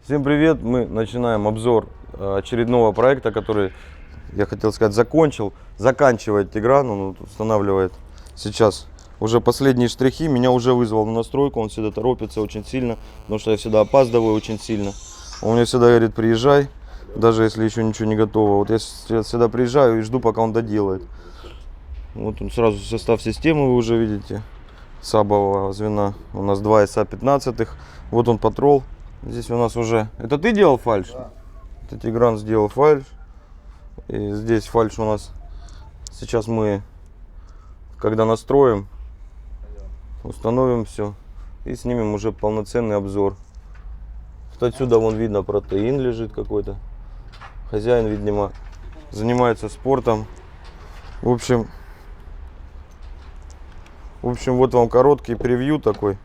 Всем привет! Мы начинаем обзор очередного проекта, который, я хотел сказать, заканчивает Тигран. Он вот устанавливает сейчас уже последние штрихи. Меня уже вызвал на настройку, он всегда торопится очень сильно, потому что я всегда опаздываю очень сильно. Он мне всегда говорит: приезжай, даже если еще ничего не готово. Вот я всегда приезжаю и жду, пока он доделает. Вот он сразу состав системы, вы уже видите, сабового звена. У нас 2 СА-15. Вот он патрол. Здесь у нас уже... Это ты делал фальш? Да. Это Тигран сделал фальш. И здесь фальш у нас. Сейчас мы, когда настроим, установим все и снимем уже полноценный обзор. Вот отсюда вон видно, протеин лежит какой-то. Хозяин, видимо, занимается спортом. В общем, вот вам короткий превью такой.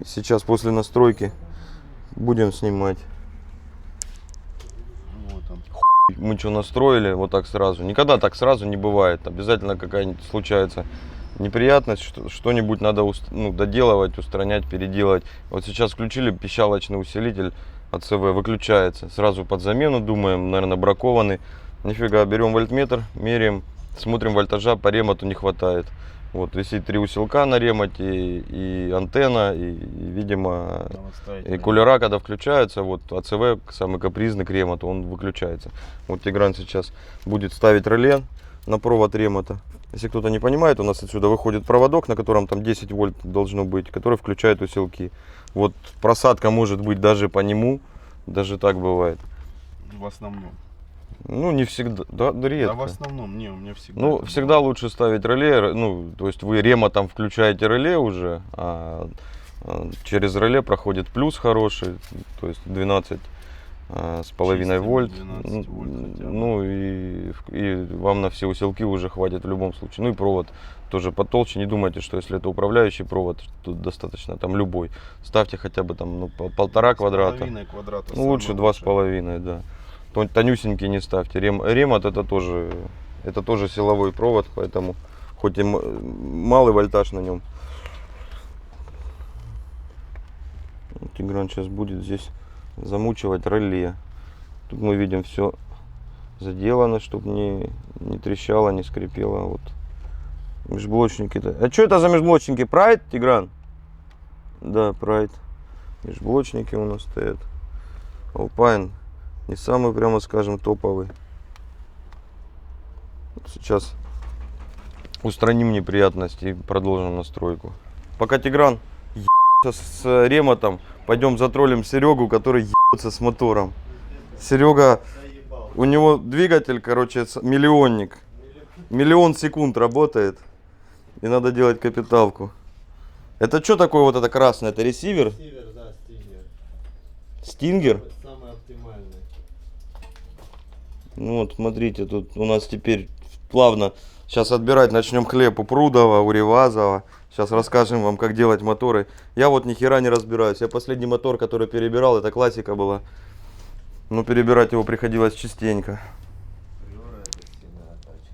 Сейчас после настройки будем снимать. Вот он. Мы что настроили вот так сразу. Никогда так сразу не бывает. Обязательно какая-нибудь случается неприятность, что-нибудь надо доделывать, устранять, переделать. Вот сейчас включили пищалочный усилитель от СВ, выключается. Сразу под замену думаем, наверное, бракованный. Нифига, берем вольтметр, меряем, смотрим вольтажа, по ремоту не хватает. Вот висит 3 усилка на ремоте, и антенна, и видимо, и кулера, когда включаются, вот АЦВ, самый капризный к ремоту, он выключается. Вот Тигран сейчас будет ставить реле на провод ремота. Если кто-то не понимает, у нас отсюда выходит проводок, на котором там 10 вольт должно быть, который включает усилки. Вот просадка может быть даже по нему, даже так бывает. В основном. Ну, не всегда, да, редко. Да, в основном, не, у меня всегда. Ну, всегда лучше ставить реле, то есть вы ремотом включаете реле уже, через реле проходит плюс хороший, то есть 12 с половиной вольт. 12 вольт ну и вам на все усилки уже хватит в любом случае. Ну и провод тоже потолще, не думайте, что если это управляющий провод, тут достаточно там любой. Ставьте хотя бы там 1,5 квадрата. Ну, лучше 2,5, да. Тонюсенький не ставьте. Ремот это тоже силовой провод, поэтому хоть и малый вольтаж на нем. Тигран сейчас будет здесь замучивать реле. Тут мы видим, все заделано, чтобы не трещало, не скрипело. Вот межблочники-то. А что это за межблочники? Pride, Тигран? Да, Pride. Межблочники у нас стоят. Alpine. Не самый, прямо скажем, топовый. Сейчас устраним неприятности и продолжим настройку. Пока Тигран ебется с ремотом, пойдем затроллим Серегу, который ебется с мотором. Серега, у него двигатель, короче, миллионник. 1 000 000 секунд работает. И надо делать капиталку. Это что такое вот это красное? Это ресивер? Ресивер, да, Стингер. Стингер? Самый оптимальный. Ну вот, смотрите, тут у нас теперь плавно сейчас отбирать начнем хлеб у Прудова, у Ревазова. Сейчас расскажем вам, как делать моторы. Я вот ни хера не разбираюсь. Я последний мотор, который перебирал, это классика была. Но перебирать его приходилось частенько.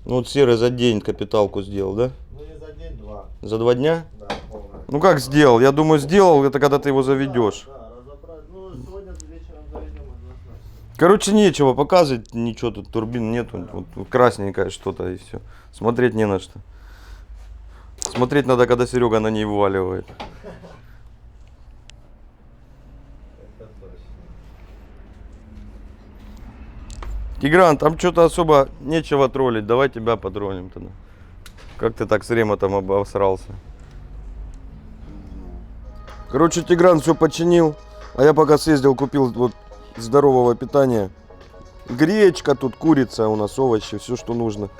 Ну вот Серый за день капиталку сделал, да? Ну не за день, 2. За 2 дня? Да, полностью. Ну как сделал? Я думаю, сделал, это когда ты его заведешь. Да, разобрать. Ну сегодня вечером заведем однозначно. Короче, нечего показывать, ничего тут, турбин нету, вот красненькое что-то и все. Смотреть не на что. Смотреть надо, когда Серега на ней вываливает. Это точно. Тигран, там что-то особо нечего троллить, давай тебя потроллим тогда. Как ты так с ремотом обосрался? Короче, Тигран все починил, а я пока съездил, купил вот здорового питания. Гречка тут, курица у нас, овощи, все, что нужно.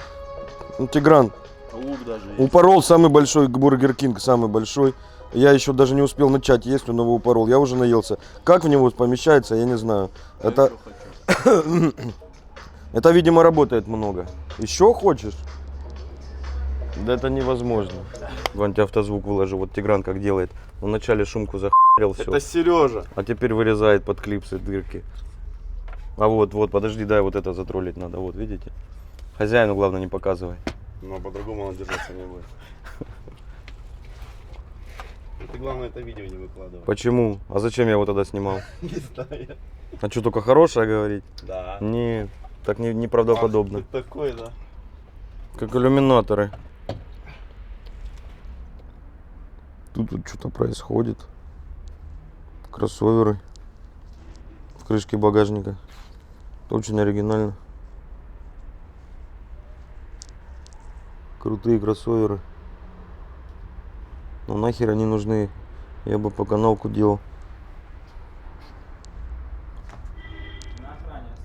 Ну, Тигран Лук даже есть. упорол самый большой Бургер Кинг, самый большой. Я еще даже не успел начать есть, он его упорол. Я уже наелся. Как в него помещается, я не знаю. Это, это, видимо, работает много. Еще хочешь? Да это невозможно. Вон тебе автозвук выложу. Вот Тигран как делает. Он вначале шумку захуярил, все. Это Сережа. А теперь вырезает под клипсы дырки. А вот, подожди, дай вот это затроллить надо. Вот, видите? Хозяину, главное, не показывай. Но по-другому он держаться не будет. Ты главное это видео не выкладывай. Почему? А зачем я его тогда снимал? Не знаю. А что, только хорошее говорить? Да. Нет, так неправдоподобно. Ах, ты такой, да? Как иллюминаторы. Тут вот что-то происходит. Кроссоверы в крышке багажника. Очень оригинально. Крутые кроссоверы. Но нахер они нужны? Я бы по каналку делал.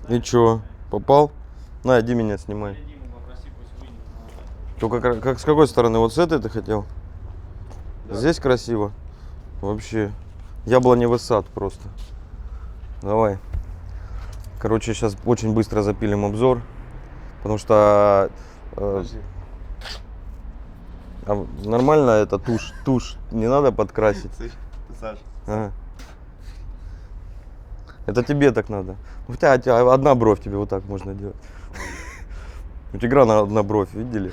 И чё, попал? На, иди меня снимай. Только как с какой стороны? Вот с этой ты хотел? Да. Здесь красиво. Вообще. Яблоневый сад просто. Давай. Короче, сейчас очень быстро запилим обзор. Потому что... нормально это тушь. Не надо подкрасить. Саша. Ага. Это тебе так надо. У тебя одна бровь, тебе вот так можно делать. У Тиграна одна бровь, видели?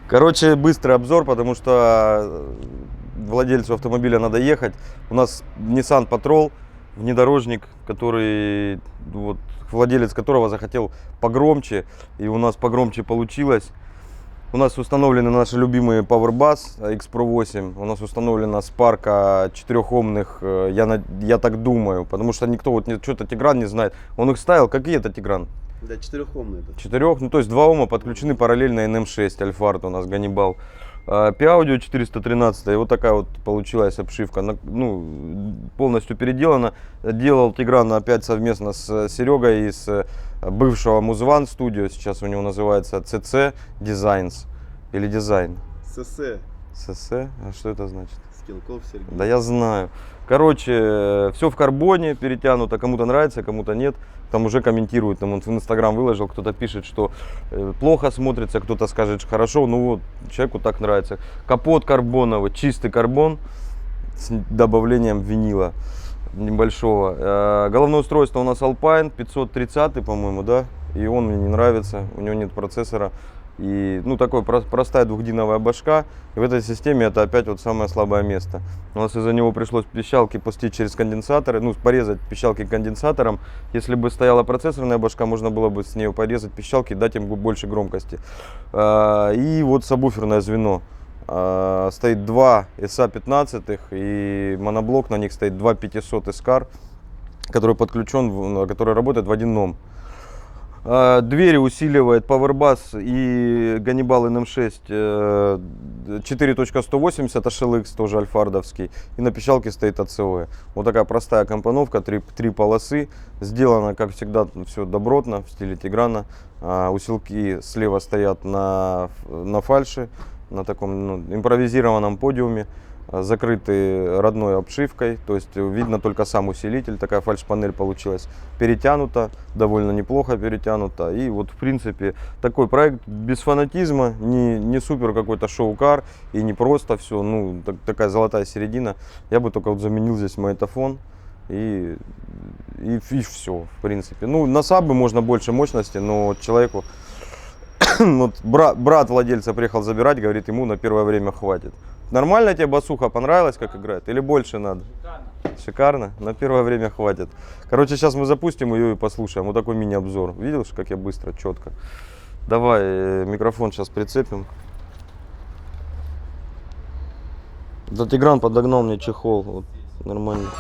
Короче, быстрый обзор, потому что владельцу автомобиля надо ехать. У нас Nissan Patrol, внедорожник, который, вот, владелец которого захотел погромче. И у нас погромче получилось. У нас установлены наши любимые PowerBus X-Pro 8. У нас установлена спарка 4-омных, я так думаю, потому что никто вот что-то Тигран не знает. Он их ставил, какие это Тигран? Да, 4-омный. 4, ну то есть 2 Ома подключены параллельно NM6 Альфард у нас Ганнибал. P-Audio 413, и вот такая вот получилась обшивка, ну, полностью переделана. Делал Тигран опять совместно с Серегой из бывшего Музван студио, сейчас у него называется CC Designs или Design. СС. СС? А что это значит? Скилков Сергей. Да я знаю. Короче, все в карбоне перетянуто, кому-то нравится, кому-то нет. Там уже комментируют, там он в Инстаграм выложил, кто-то пишет, что плохо смотрится, кто-то скажет, что хорошо, ну вот, человеку так нравится. Капот карбоновый, чистый карбон с добавлением винила небольшого. Головное устройство у нас Alpine 530, по-моему, да, и он мне не нравится, у него нет процессора. И, ну, такой простая двухдиновая башка. И в этой системе это опять вот самое слабое место. У нас из-за него пришлось пищалки пустить через конденсаторы, ну, порезать пищалки конденсатором. Если бы стояла процессорная башка, можно было бы с нее порезать пищалки, дать им больше громкости. И вот сабвуферное звено. Стоит 2 SA-15 и моноблок, на них стоит 2 500 SCAR, который подключен, который работает в один ном. Двери усиливает PowerBus и Ганнибал NM6 4.180 HLX, тоже альфардовский. И на пищалке стоит ACV. Вот такая простая компоновка, три полосы. Сделано, как всегда, все добротно, в стиле Тиграна. Усилки слева стоят на фальше, на таком импровизированном подиуме. Закрыты родной обшивкой, то есть видно только сам усилитель, такая фальш-панель получилась перетянута, довольно неплохо перетянута. И вот в принципе такой проект без фанатизма, не супер какой-то шоу-кар и не просто все, ну такая золотая середина. Я бы только вот заменил здесь магнитофон и все в принципе. Ну на сабы можно больше мощности, но человеку, вот брат владельца приехал забирать, говорит, ему на первое время хватит. Нормально тебе басуха понравилась, как играет? Или больше надо? Шикарно. Шикарно? На первое время хватит. Короче, сейчас мы запустим ее и послушаем. Вот такой мини-обзор. Видел, как я быстро, четко? Давай микрофон сейчас прицепим. Да, Тигран подогнал мне чехол. Вот, нормально.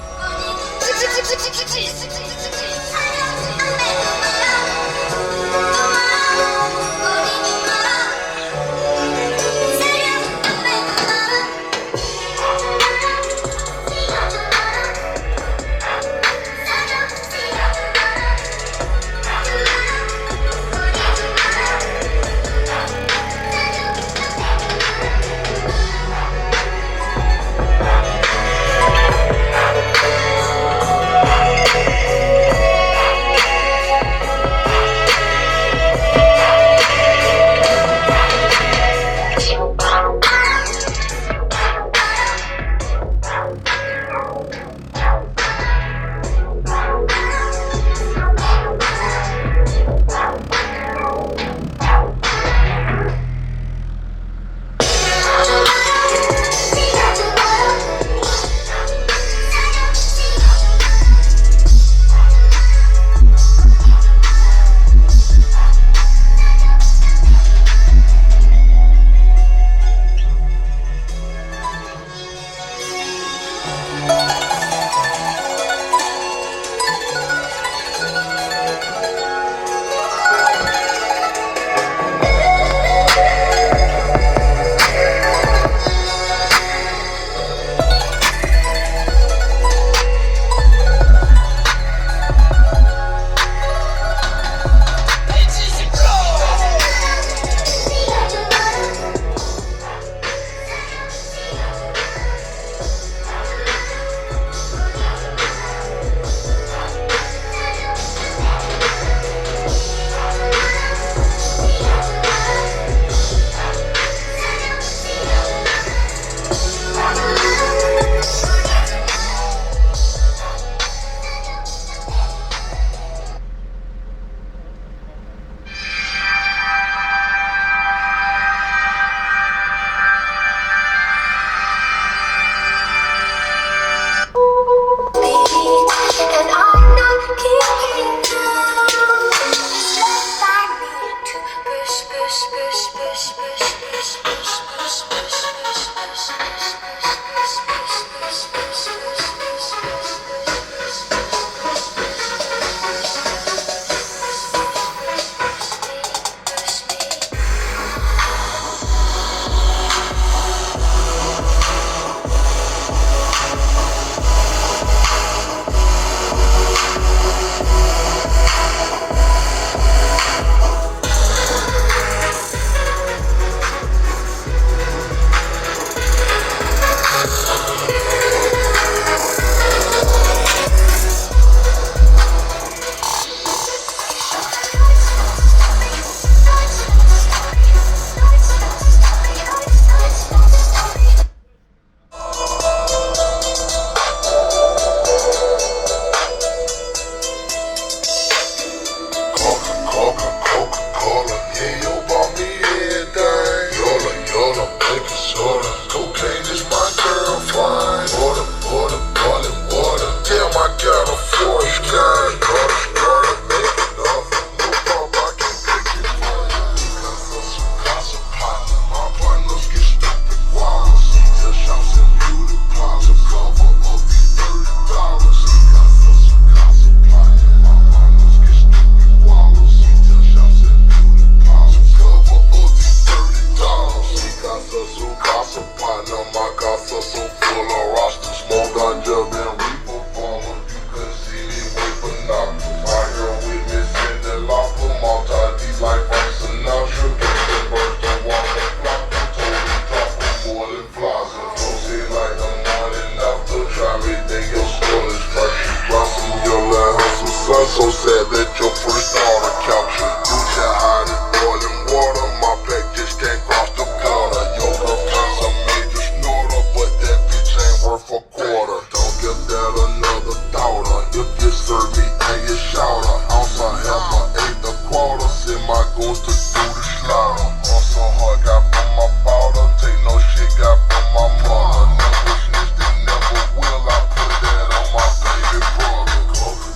My casa so full of rasta, smoke ganja and reefer farmer. You could see me wait for nothing. My girl with me in the locker, multi-deep like Frank Sinatra. Get the birds to walk the block, told me drop more than Plaza. Don't see like the morning after, try me, then your skull is fresh. You blossom, your love has some sun, so sad that your first daughter captured. You just hide it, boiling water, my back just can't cross the border. Your girl finds a major snorter, but that bitch ain't worth a quarter. Don't give that another daughter, if you serve me and you shout her. Ounce of half a eighth a quarter, send my goons to do the slaughter. Also hard, got from my powder, take no shit, got from my mother. Never snitched and never will, I put that on my baby brother.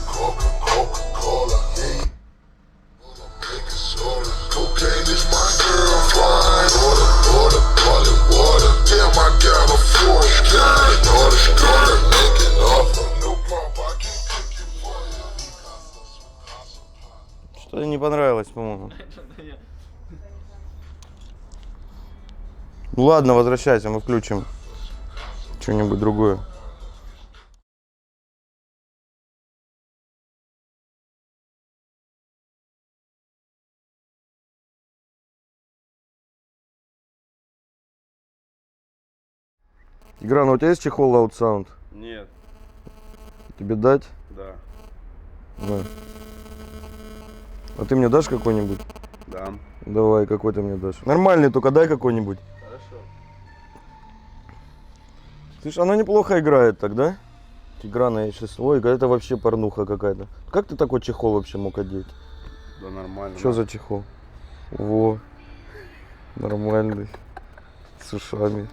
Coca-Cola, yeah. Cocaine is my girl, fine. Water, damn, I got a force. Order, make it off. No problem, I can cook it for you. Что-то не понравилось, по-моему. Ну ладно, возвращайся, мы включим что-нибудь другое. Игра, ну у тебя есть чехол Loud Sound? Нет, Тебе дать? да, На. А ты мне дашь какой-нибудь? да. Давай, какой ты мне дашь? Нормальный, только дай какой-нибудь. Хорошо. Слышь, она неплохо играет тогда. Игра на E6. Ой, это вообще порнуха какая-то. Как ты такой чехол вообще мог одеть? Да нормально. Что за чехол? Во. Нормальный. С ушами.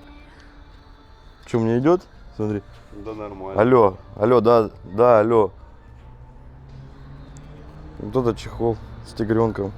Что, мне идет? Смотри. Да нормально. Алло, да, алло. Вот это чехол с тигренком.